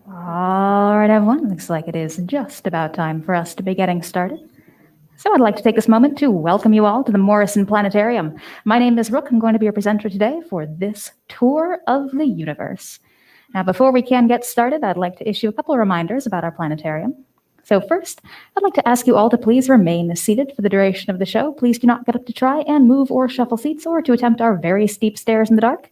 All right, everyone, looks like it is just about time for us to be getting started. So I'd like to take this moment to welcome you all to the Morrison Planetarium. My name is Rook. I'm going to be your presenter today for this tour of the universe. Now, before we can get started, I'd like to issue a couple of reminders about our planetarium. So first, I'd like to ask you all to please remain seated for the duration of the show. Please do not get up to try and move or shuffle seats or to attempt our very steep stairs in the dark.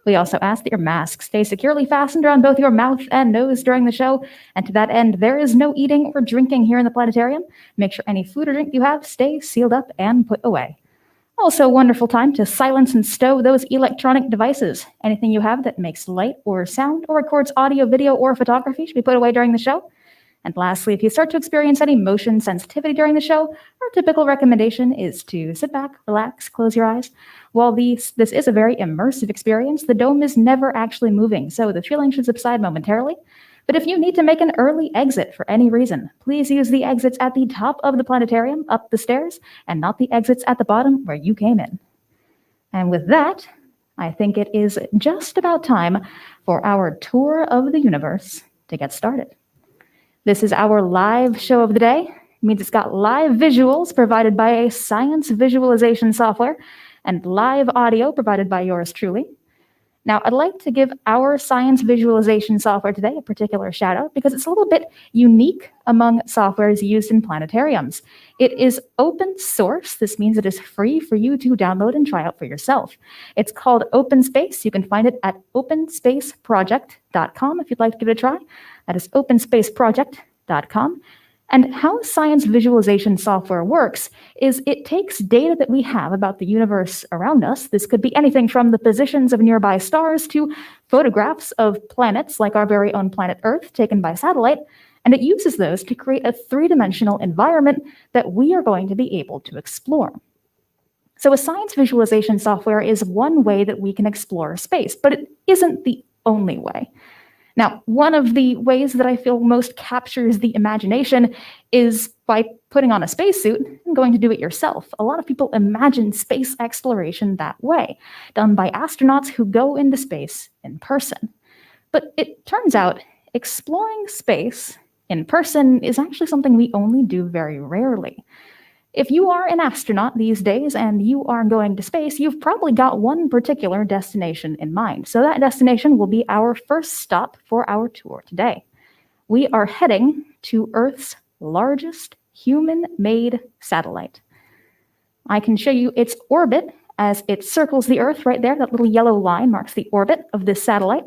We also ask that your masks stay securely fastened around both your mouth and nose during the show. And to that end, there is no eating or drinking here in the planetarium. Make sure any food or drink you have stays sealed up and put away. Also, a wonderful time to silence and stow those electronic devices. Anything you have that makes light or sound or records audio, video, or photography should be put away during the show. And lastly, if you start to experience any motion sensitivity during the show, our typical recommendation is to sit back, relax, close your eyes. While this is a very immersive experience, the dome is never actually moving, so the feeling should subside momentarily. But if you need to make an early exit for any reason, please use the exits at the top of the planetarium, up the stairs, and not the exits at the bottom where you came in. And with that, I think it is just about time for our tour of the universe to get started. This is our live show of the day. It means it's got live visuals provided by a science visualization software and live audio provided by yours truly. Now, I'd like to give our science visualization software today a particular shout out because it's a little bit unique among softwares used in planetariums. It is open source. This means it is free for you to download and try out for yourself. It's called OpenSpace. You can find it at OpenSpaceProject.com if you'd like to give it a try. That is OpenSpaceProject.com. And how science visualization software works is it takes data that we have about the universe around us. This could be anything from the positions of nearby stars to photographs of planets like our very own planet Earth taken by satellite, and it uses those to create a three-dimensional environment that we are going to be able to explore. So a science visualization software is one way that we can explore space, but it isn't the only way. Now, one of the ways that I feel most captures the imagination is by putting on a spacesuit and going to do it yourself. A lot of people imagine space exploration that way, done by astronauts who go into space in person. But it turns out exploring space in person is actually something we only do very rarely. If you are an astronaut these days and you are going to space, you've probably got one particular destination in mind. So that destination will be our first stop for our tour today. We are heading to Earth's largest human-made satellite. I can show you its orbit as it circles the Earth right there. That little yellow line marks the orbit of this satellite.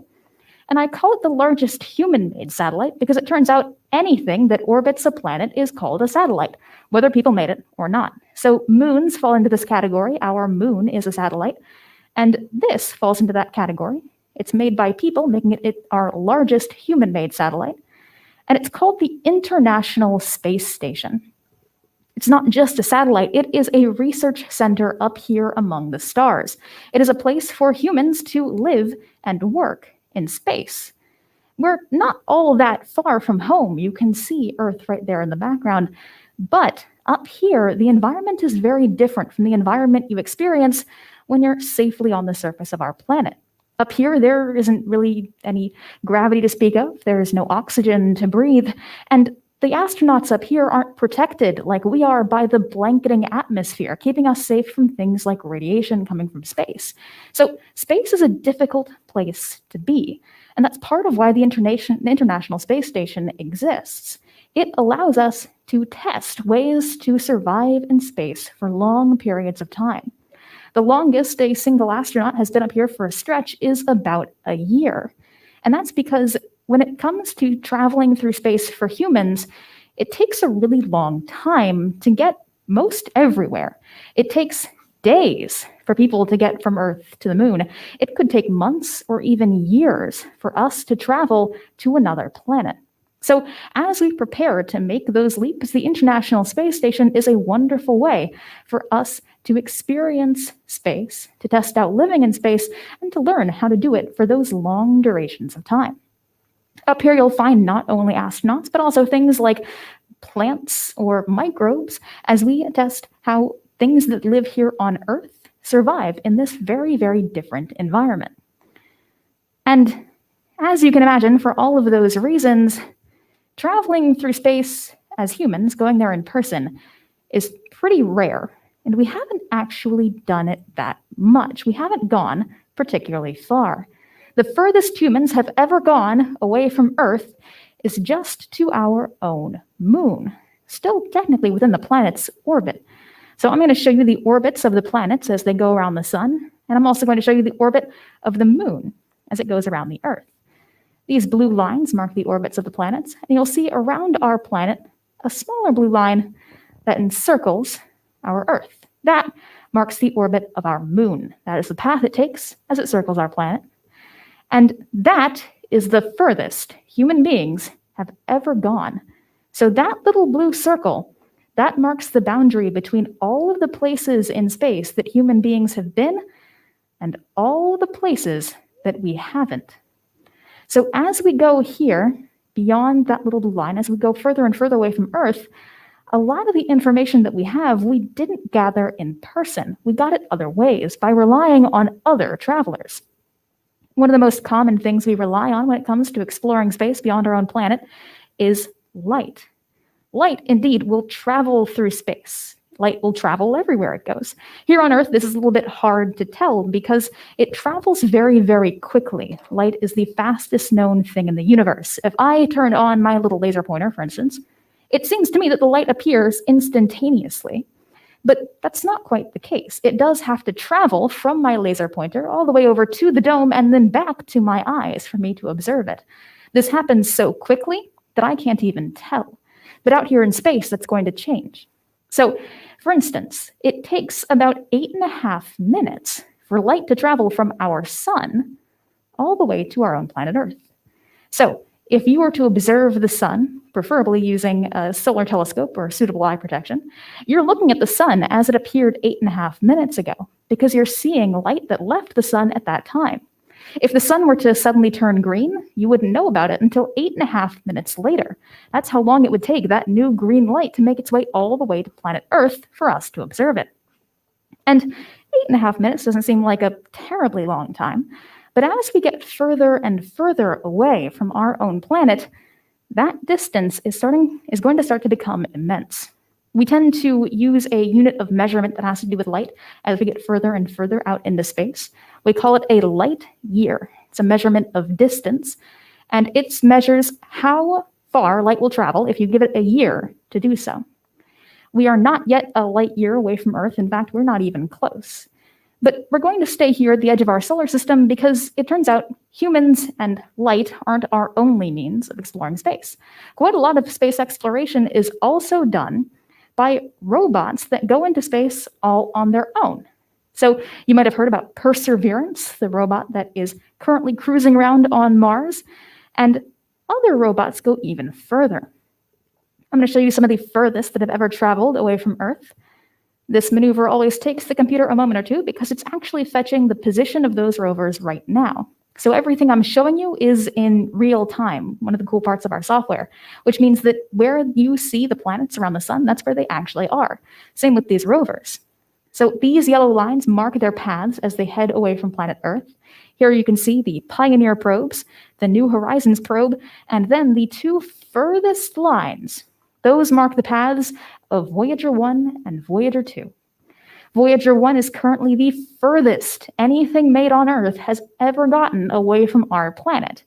And I call it the largest human-made satellite because it turns out anything that orbits a planet is called a satellite, whether people made it or not. So moons fall into this category. Our moon is a satellite. And this falls into that category. It's made by people, making it our largest human-made satellite. And it's called the International Space Station. It's not just a satellite, it is a research center up here among the stars. It is a place for humans to live and work in space. We're not all that far from home. You can see Earth right there in the background. But up here, the environment is very different from the environment you experience when you're safely on the surface of our planet. Up here, there isn't really any gravity to speak of. There is no oxygen to breathe. And the astronauts up here aren't protected like we are by the blanketing atmosphere, keeping us safe from things like radiation coming from space. So space is a difficult place to be. And that's part of why the International Space Station exists. It allows us to test ways to survive in space for long periods of time. The longest a single astronaut has been up here for a stretch is about a year. And that's because when it comes to traveling through space for humans, it takes a really long time to get most everywhere. It takes days for people to get from Earth to the moon. It could take months or even years for us to travel to another planet. So as we prepare to make those leaps, the International Space Station is a wonderful way for us to experience space, to test out living in space, and to learn how to do it for those long durations of time. Up here, you'll find not only astronauts, but also things like plants or microbes as we test how things that live here on Earth survive in this very, very different environment. And As you can imagine, for all of those reasons, traveling through space as humans, going there in person, is pretty rare. And we haven't actually done it that much. We haven't gone particularly far. The furthest humans have ever gone away from Earth is just to our own moon, still technically within the planet's orbit. So I'm going to show you the orbits of the planets as they go around the sun, and I'm also going to show you the orbit of the moon as it goes around the Earth. These blue lines mark the orbits of the planets, and you'll see around our planet a smaller blue line that encircles our Earth. That marks the orbit of our moon. That is the path it takes as it circles our planet. And that is the furthest human beings have ever gone. So that little blue circle, that marks the boundary between all of the places in space that human beings have been and all the places that we haven't. So as we go here, beyond that little blue line, as we go further and further away from Earth, a lot of the information that we have, we didn't gather in person. We got it other ways, by relying on other travelers. One of the most common things we rely on when it comes to exploring space beyond our own planet is light. Light, indeed, will travel through space. Light will travel everywhere it goes. Here on Earth, this is a little bit hard to tell because it travels very, very quickly. Light is the fastest known thing in the universe. If I turn on my little laser pointer, for instance, it seems to me that the light appears instantaneously. But that's not quite the case. It does have to travel from my laser pointer all the way over to the dome and then back to my eyes for me to observe it. This happens so quickly that I can't even tell. But out here in space, that's going to change. So, for instance, it takes about 8.5 minutes for light to travel from our sun all the way to our own planet Earth. So, if you were to observe the sun, preferably using a solar telescope or suitable eye protection, you're looking at the sun as it appeared 8.5 minutes ago because you're seeing light that left the sun at that time. If the sun were to suddenly turn green, you wouldn't know about it until 8.5 minutes later. That's how long it would take that new green light to make its way all the way to planet Earth for us to observe it. And 8.5 minutes doesn't seem like a terribly long time, but as we get further and further away from our own planet, that distance is going to start to become immense. We tend to use a unit of measurement that has to do with light as we get further and further out into space. We call it a light year. It's a measurement of distance, and it measures how far light will travel if you give it a year to do so. We are not yet a light year away from Earth. In fact, we're not even close. But we're going to stay here at the edge of our solar system because it turns out humans and light aren't our only means of exploring space. Quite a lot of space exploration is also done by robots that go into space all on their own. So you might have heard about Perseverance, the robot that is currently cruising around on Mars, and other robots go even further. I'm going to show you some of the furthest that have ever traveled away from Earth. This maneuver always takes the computer a moment or two because it's actually fetching the position of those rovers right now. So everything I'm showing you is in real time, one of the cool parts of our software, which means that where you see the planets around the sun, that's where they actually are. Same with these rovers. So these yellow lines mark their paths as they head away from planet Earth. Here you can see the Pioneer probes, the New Horizons probe, and then the two furthest lines. Those mark the paths of Voyager 1 and Voyager 2. Voyager 1 is currently the furthest anything made on Earth has ever gotten away from our planet.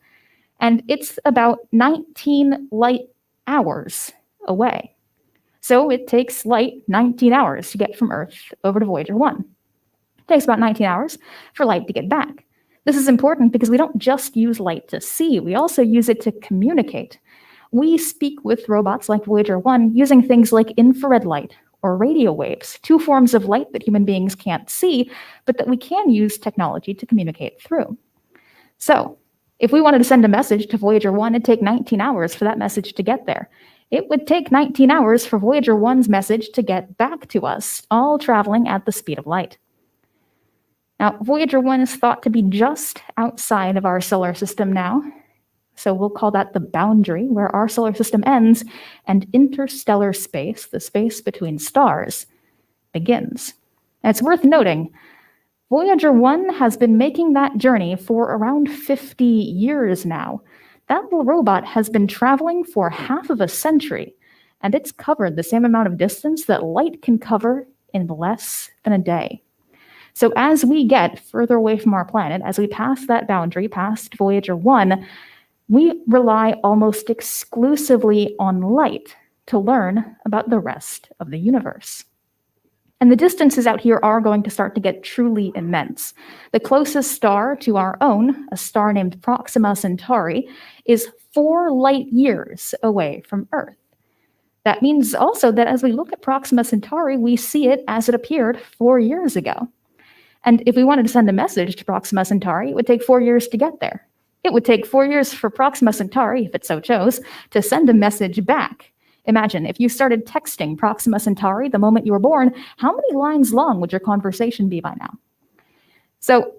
And it's about 19 light hours away. So it takes light 19 hours to get from Earth over to Voyager 1. It takes about 19 hours for light to get back. This is important because we don't just use light to see, we also use it to communicate. We speak with robots like Voyager 1 using things like infrared light or radio waves, two forms of light that human beings can't see, but that we can use technology to communicate through. So if we wanted to send a message to Voyager 1, it'd take 19 hours for that message to get there. It would take 19 hours for Voyager 1's message to get back to us, all traveling at the speed of light. Now, Voyager 1 is thought to be just outside of our solar system now, so we'll call that the boundary where our solar system ends and interstellar space, the space between stars, begins. And it's worth noting Voyager 1 has been making that journey for around 50 years now. That little robot has been traveling for half of a century, and it's covered the same amount of distance that light can cover in less than a day. So as we get further away from our planet, as we pass that boundary, past Voyager 1, we rely almost exclusively on light to learn about the rest of the universe. And the distances out here are going to start to get truly immense. The closest star to our own, a star named Proxima Centauri, is 4 light years away from Earth. That means also that as we look at Proxima Centauri, we see it as it appeared 4 years ago. And if we wanted to send a message to Proxima Centauri, it would take 4 years to get there. It would take 4 years for Proxima Centauri, if it so chose, to send a message back. Imagine if you started texting Proxima Centauri the moment you were born, how many lines long would your conversation be by now? So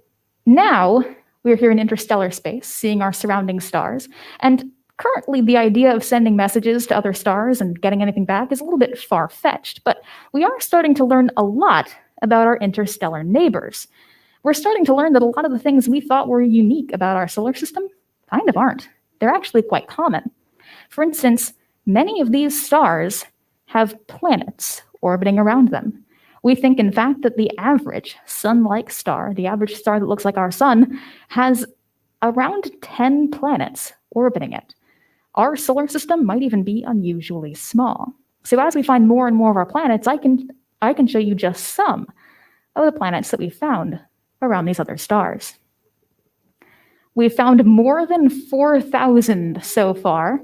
now we're here in interstellar space, seeing our surrounding stars, and currently the idea of sending messages to other stars and getting anything back is a little bit far-fetched, but we are starting to learn a lot about our interstellar neighbors. We're starting to learn that a lot of the things we thought were unique about our solar system kind of aren't. They're actually quite common. For instance, many of these stars have planets orbiting around them. We think, in fact, that the average sun-like star, the average star that looks like our sun, has around 10 planets orbiting it. Our solar system might even be unusually small. So as we find more and more of our planets, I can show you just some of the planets that we found around these other stars. We've found more than 4,000 so far,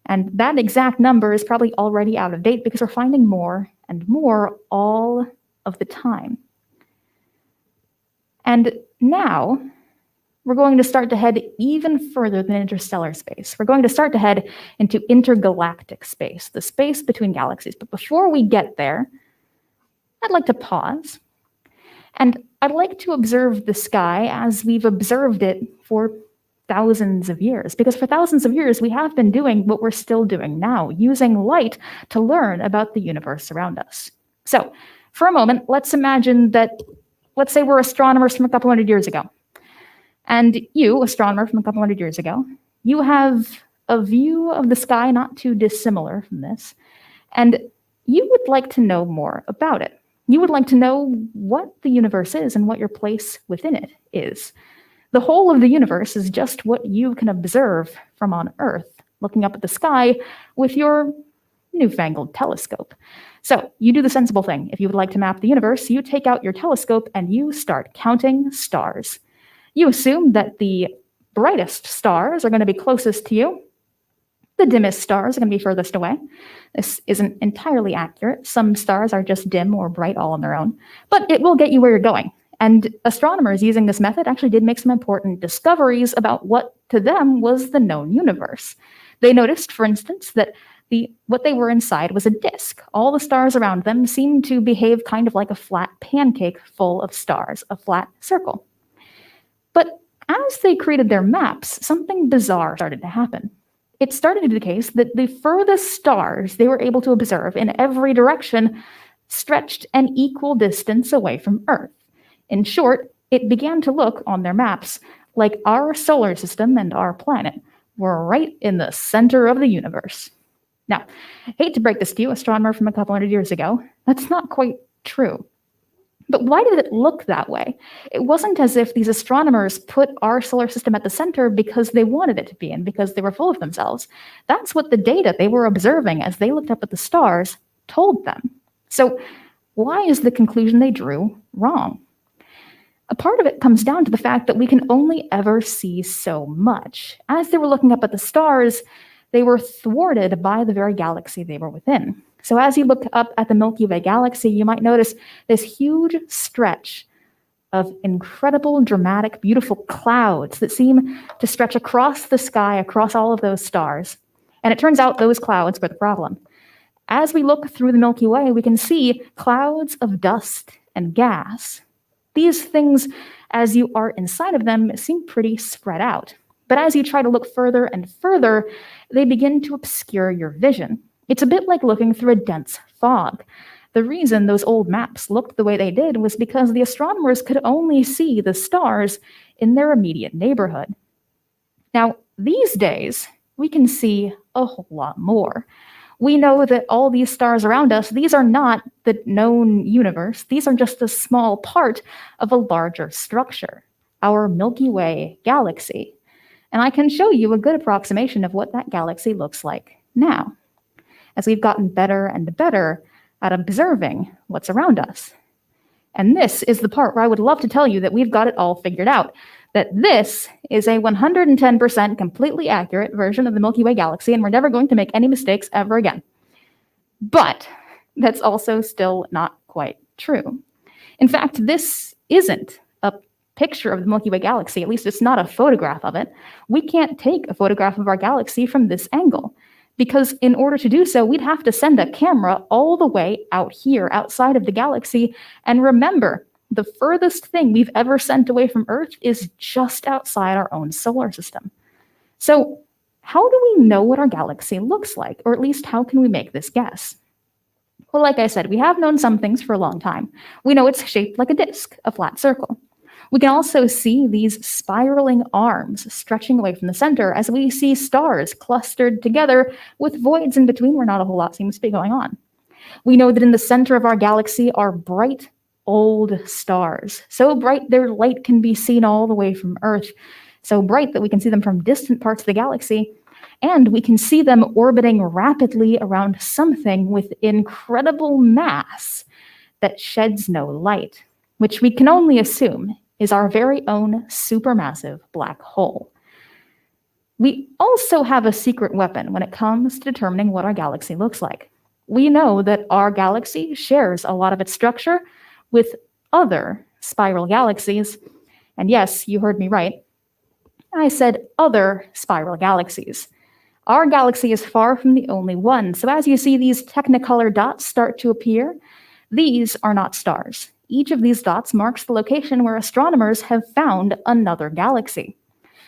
and that exact number is probably already out of date because we're finding more and more all of the time. And now we're going to start to head even further than interstellar space. We're going to start to head into intergalactic space, the space between galaxies. But before we get there, I'd like to pause, and I'd like to observe the sky as we've observed it for thousands of years, because for thousands of years, we have been doing what we're still doing now, using light to learn about the universe around us. So for a moment, let's imagine that, let's say we're astronomers from a couple hundred years ago. And you, astronomer from a couple hundred years ago, you have a view of the sky not too dissimilar from this, and you would like to know more about it. You would like to know what the universe is and what your place within it is. The whole of the universe is just what you can observe from on Earth, looking up at the sky with your newfangled telescope. So you do the sensible thing. If you would like to map the universe, you take out your telescope and you start counting stars. You assume that the brightest stars are going to be closest to you. The dimmest stars are going to be furthest away. This isn't entirely accurate. Some stars are just dim or bright all on their own, but it will get you where you're going. And astronomers using this method actually did make some important discoveries about what to them was the known universe. They noticed, for instance, that what they were inside was a disk. All the stars around them seemed to behave kind of like a flat pancake full of stars, a flat circle. But as they created their maps, something bizarre started to happen. It started to be the case that the furthest stars they were able to observe in every direction stretched an equal distance away from Earth. In short, it began to look on their maps like our solar system and our planet were right in the center of the universe. Now, I hate to break this to you, astronomer from a couple hundred years ago, that's not quite true. But why did it look that way? It wasn't as if these astronomers put our solar system at the center because they wanted it to be and because they were full of themselves. That's what the data they were observing as they looked up at the stars told them. So why is the conclusion they drew wrong? A part of it comes down to the fact that we can only ever see so much. As they were looking up at the stars, they were thwarted by the very galaxy they were within. So as you look up at the Milky Way Galaxy, you might notice this huge stretch of incredible, dramatic, beautiful clouds that seem to stretch across the sky, across all of those stars. And it turns out those clouds were the problem. As we look through the Milky Way, we can see clouds of dust and gas. These things, as you are inside of them, seem pretty spread out. But as you try to look further and further, they begin to obscure your vision. It's a bit like looking through a dense fog. The reason those old maps looked the way they did was because the astronomers could only see the stars in their immediate neighborhood. Now, these days, we can see a whole lot more. We know that all these stars around us, these are not the known universe. These are just a small part of a larger structure, our Milky Way Galaxy. And I can show you a good approximation of what that galaxy looks like now, as we've gotten better and better at observing what's around us. And this is the part where I would love to tell you that we've got it all figured out, that this is a 110% completely accurate version of the Milky Way Galaxy, and we're never going to make any mistakes ever again. But that's also still not quite true. In fact, this isn't a picture of the Milky Way Galaxy, at least it's not a photograph of it. We can't take a photograph of our galaxy from this angle, because in order to do so, we'd have to send a camera all the way out here, outside of the galaxy. And remember, the furthest thing we've ever sent away from Earth is just outside our own solar system. So how do we know what our galaxy looks like? Or at least how can we make this guess? Well, like I said, we have known some things for a long time. We know it's shaped like a disk, a flat circle. We can also see these spiraling arms stretching away from the center as we see stars clustered together with voids in between where not a whole lot seems to be going on. We know that in the center of our galaxy are bright, old stars, so bright their light can be seen all the way from Earth, so bright that we can see them from distant parts of the galaxy, and we can see them orbiting rapidly around something with incredible mass that sheds no light, which we can only assume is our very own supermassive black hole. We also have a secret weapon when it comes to determining what our galaxy looks like. We know that our galaxy shares a lot of its structure with other spiral galaxies. And yes, you heard me right. I said other spiral galaxies. Our galaxy is far from the only one. So as you see these technicolor dots start to appear, these are not stars. Each of these dots marks the location where astronomers have found another galaxy.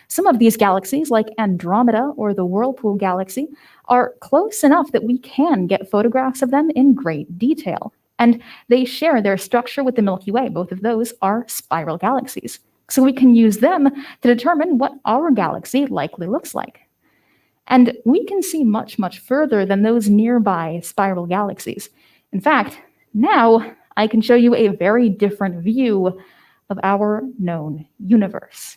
Some of these galaxies, like Andromeda or the Whirlpool Galaxy, are close enough that we can get photographs of them in great detail. And they share their structure with the Milky Way. Both of those are spiral galaxies. So we can use them to determine what our galaxy likely looks like. And we can see much, much further than those nearby spiral galaxies. In fact, now I can show you a very different view of our known universe.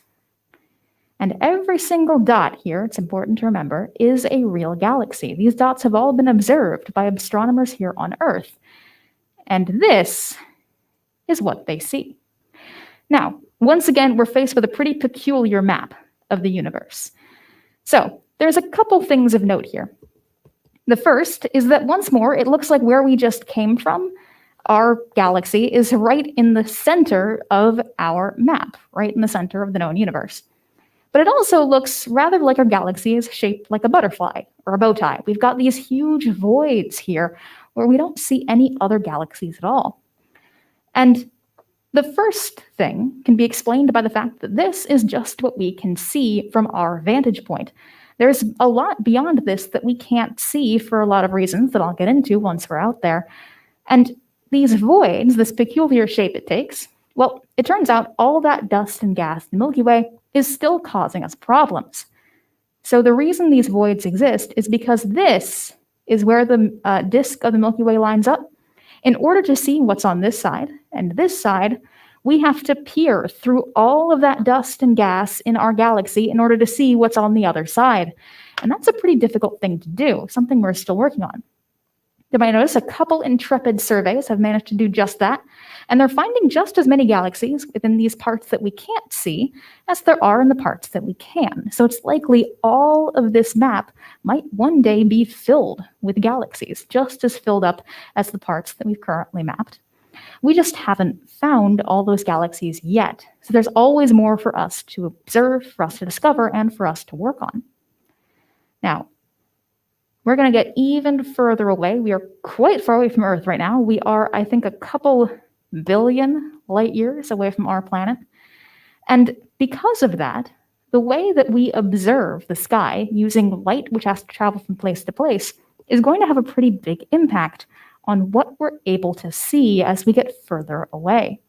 And every single dot here, it's important to remember, is a real galaxy. These dots have all been observed by astronomers here on Earth. And this is what they see. Now, once again, we're faced with a pretty peculiar map of the universe. So there's a couple things of note here. The first is that once more, it looks like where we just came from, our galaxy is right in the center of our map, right in the center of the known universe. But it also looks rather like our galaxy is shaped like a butterfly or a bow tie. We've got these huge voids here where we don't see any other galaxies at all. And the first thing can be explained by the fact that this is just what we can see from our vantage point. There's a lot beyond this that we can't see for a lot of reasons that I'll get into once we're out there. And these voids, this peculiar shape it takes, well, it turns out all that dust and gas in the Milky Way is still causing us problems. So the reason these voids exist is because this is where the disk of the Milky Way lines up. In order to see what's on this side and this side, we have to peer through all of that dust and gas in our galaxy in order to see what's on the other side. And that's a pretty difficult thing to do, something we're still working on. You might notice a couple intrepid surveys have managed to do just that, and they're finding just as many galaxies within these parts that we can't see as there are in the parts that we can. So it's likely all of this map might one day be filled with galaxies, just as filled up as the parts that we've currently mapped. We just haven't found all those galaxies yet. So there's always more for us to observe, for us to discover, and for us to work on. Now, we're going to get even further away. We are quite far away from Earth right now. We are, I think, a couple billion light years away from our planet. And because of that, the way that we observe the sky using light, which has to travel from place to place, is going to have a pretty big impact on what we're able to see as we get further away.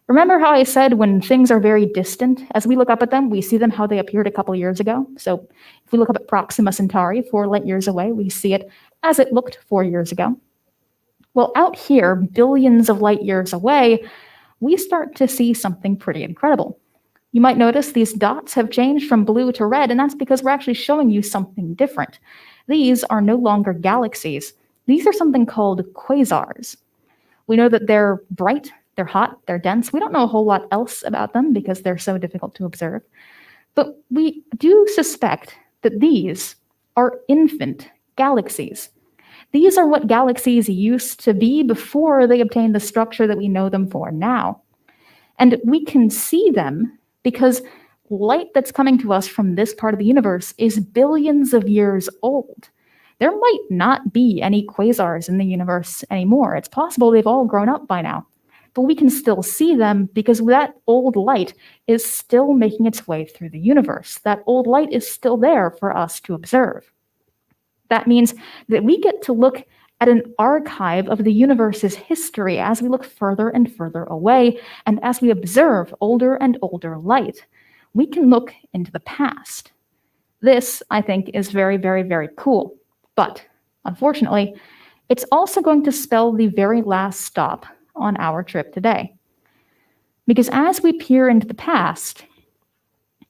Remember how I said when things are very distant, as we look up at them, we see them how they appeared a couple years ago? So if we look up at Proxima Centauri 4 light years away, we see it as it looked 4 years ago. Well, out here, billions of light years away, we start to see something pretty incredible. You might notice these dots have changed from blue to red, and that's because we're actually showing you something different. These are no longer galaxies. These are something called quasars. We know that they're bright, they're hot, they're dense. We don't know a whole lot else about them because they're so difficult to observe. But we do suspect that these are infant galaxies. These are what galaxies used to be before they obtained the structure that we know them for now. And we can see them because light that's coming to us from this part of the universe is billions of years old. There might not be any quasars in the universe anymore. It's possible they've all grown up by now. But we can still see them because that old light is still making its way through the universe. That old light is still there for us to observe. That means that we get to look at an archive of the universe's history as we look further and further away, and as we observe older and older light. We can look into the past. This, I think, is very, very, very cool. But unfortunately, it's also going to spell the very last stop on our trip today. Because as we peer into the past,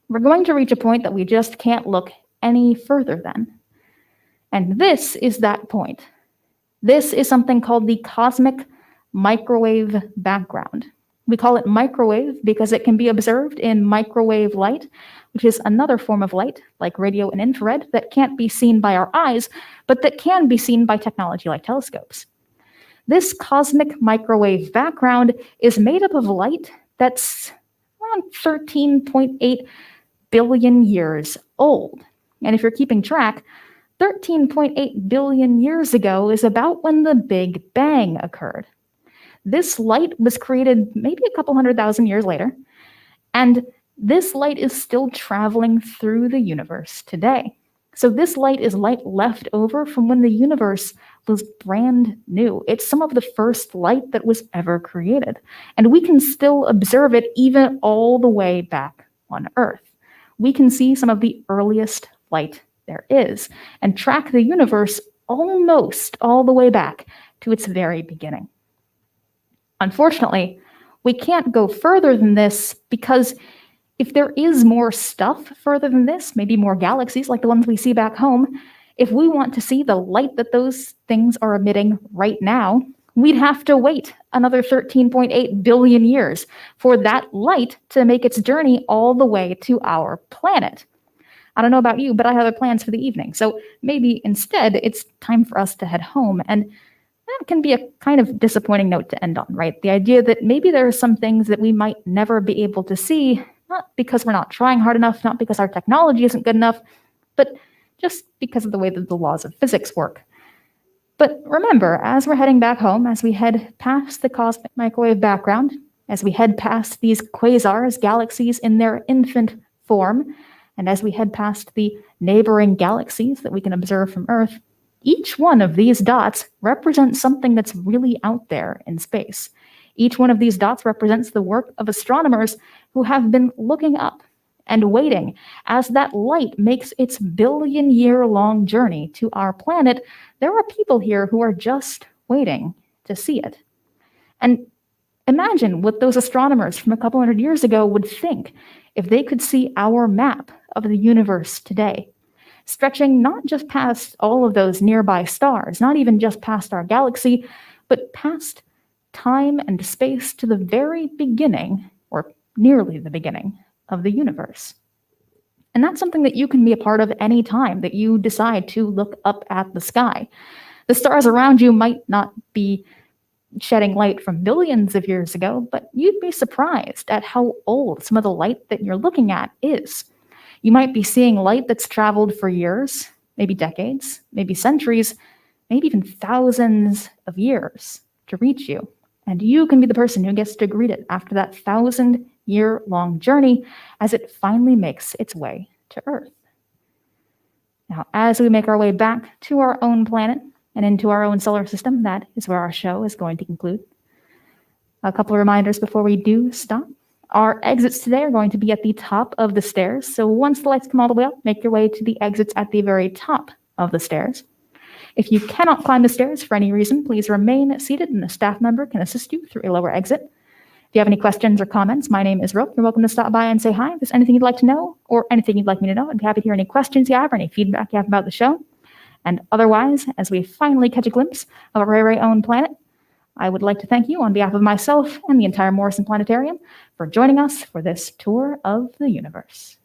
we're going to reach a point that we just can't look any further than. And this is that point. This is something called the cosmic microwave background. We call it microwave because it can be observed in microwave light, which is another form of light, like radio and infrared, that can't be seen by our eyes, but that can be seen by technology like telescopes. This cosmic microwave background is made up of light that's around 13.8 billion years old. And if you're keeping track, 13.8 billion years ago is about when the Big Bang occurred. This light was created maybe a couple 100,000 years later, and this light is still traveling through the universe today. So this light is light left over from when the universe was brand new. It's some of the first light that was ever created, and we can still observe it even all the way back on Earth. We can see some of the earliest light there is, and track the universe almost all the way back to its very beginning. Unfortunately, we can't go further than this because if there is more stuff further than this, maybe more galaxies like the ones we see back home, if we want to see the light that those things are emitting right now, we'd have to wait another 13.8 billion years for that light to make its journey all the way to our planet. I don't know about you, but I have other plans for the evening. So maybe instead it's time for us to head home. And that can be a kind of disappointing note to end on, right? The idea that maybe there are some things that we might never be able to see, not because we're not trying hard enough, not because our technology isn't good enough, but just because of the way that the laws of physics work. But remember, as we're heading back home, as we head past the cosmic microwave background, as we head past these quasars, galaxies in their infant form, and as we head past the neighboring galaxies that we can observe from Earth, each one of these dots represents something that's really out there in space. Each one of these dots represents the work of astronomers who have been looking up and waiting as that light makes its billion-year-long journey to our planet. There are people here who are just waiting to see it. And imagine what those astronomers from a couple hundred years ago would think if they could see our map of the universe today, stretching not just past all of those nearby stars, not even just past our galaxy, but past time and space to the very beginning, or nearly the beginning, of the universe. And that's something that you can be a part of any time that you decide to look up at the sky. The stars around you might not be shedding light from billions of years ago, but you'd be surprised at how old some of the light that you're looking at is. You might be seeing light that's traveled for years, maybe decades, maybe centuries, maybe even thousands of years to reach you. And you can be the person who gets to greet it after that 1,000-year-long journey as it finally makes its way to Earth. Now, as we make our way back to our own planet, and into our own solar system, that is where our show is going to conclude. A couple of reminders before we do stop. Our exits today are going to be at the top of the stairs, so once the lights come all the way up, make your way to the exits at the very top of the stairs. If you cannot climb the stairs for any reason, please remain seated and a staff member can assist you through a lower exit. If you have any questions or comments, my name is Rope. You're welcome to stop by and say hi. If there's anything you'd like to know or anything you'd like me to know, I'd be happy to hear any questions you have or any feedback you have about the show. And otherwise, as we finally catch a glimpse of our very own planet, I would like to thank you on behalf of myself and the entire Morrison Planetarium for joining us for this tour of the universe.